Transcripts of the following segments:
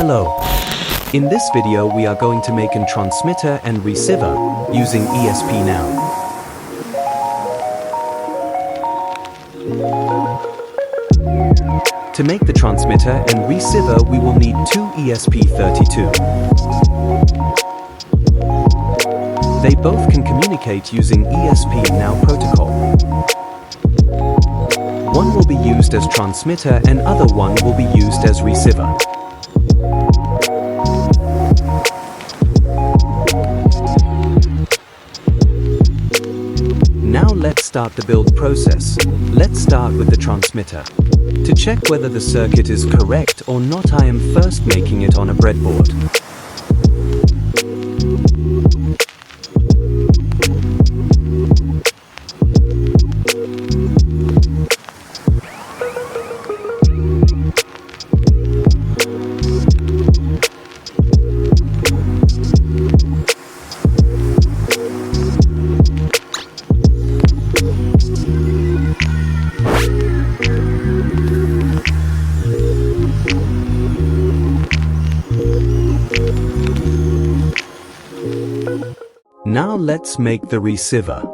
Hello. In this video we are going to make a transmitter and receiver using ESP-NOW. To make the transmitter and receiver we will need two ESP32. They both can communicate using ESP-NOW protocol. One will be used as transmitter and other one will be used as receiver. Now let's start the build process. Let's start with the transmitter. To check whether the circuit is correct or not, I am first making it on a breadboard. Now let's make the receiver.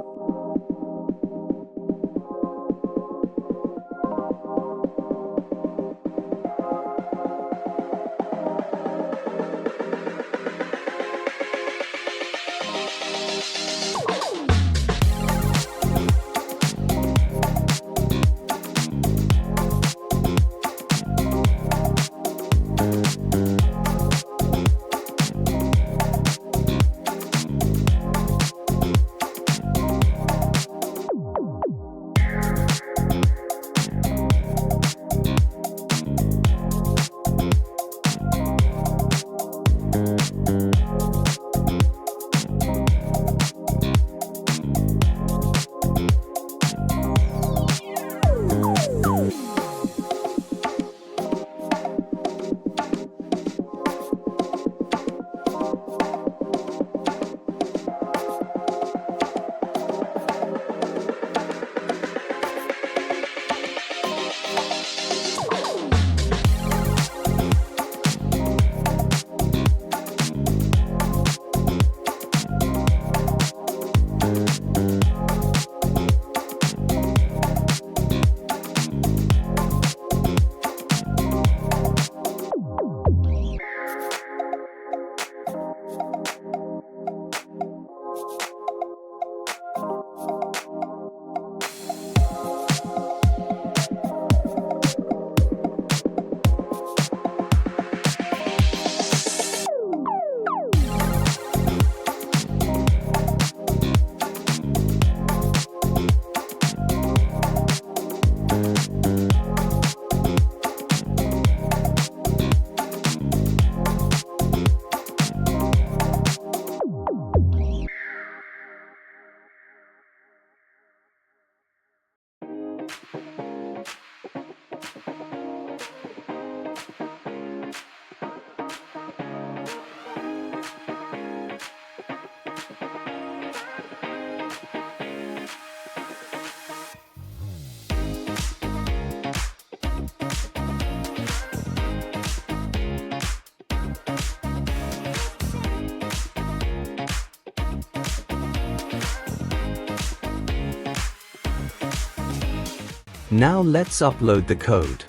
Now let's upload the code.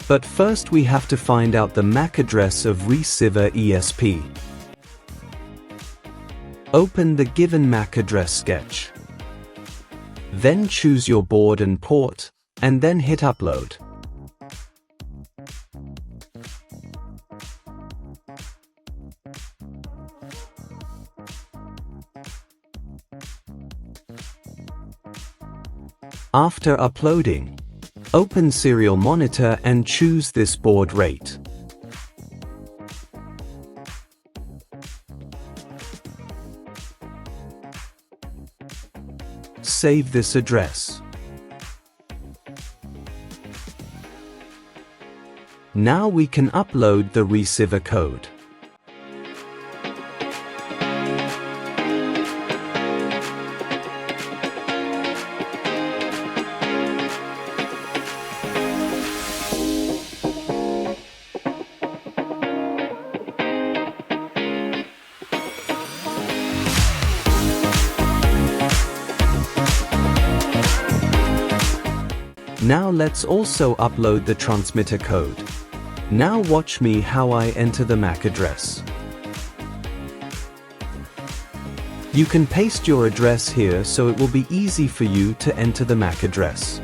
But first we have to find out the MAC address of receiver ESP. Open the given MAC address sketch. Then choose your board and port, and then hit upload. After uploading, open Serial Monitor and choose this baud rate. Save this address. Now we can upload the receiver code. Now let's also upload the transmitter code. Now watch me how I enter the MAC address. You can paste your address here so it will be easy for you to enter the MAC address.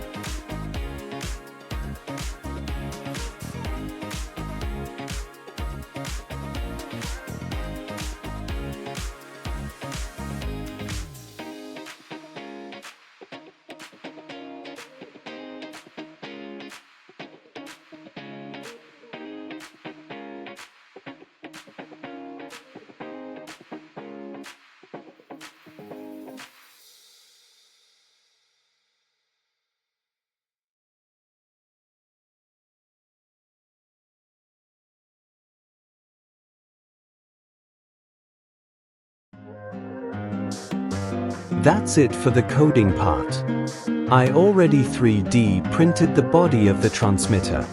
That's it for the coding part. I already 3D printed the body of the transmitter.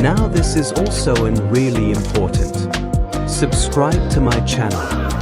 Now this is also really important. Subscribe to my channel.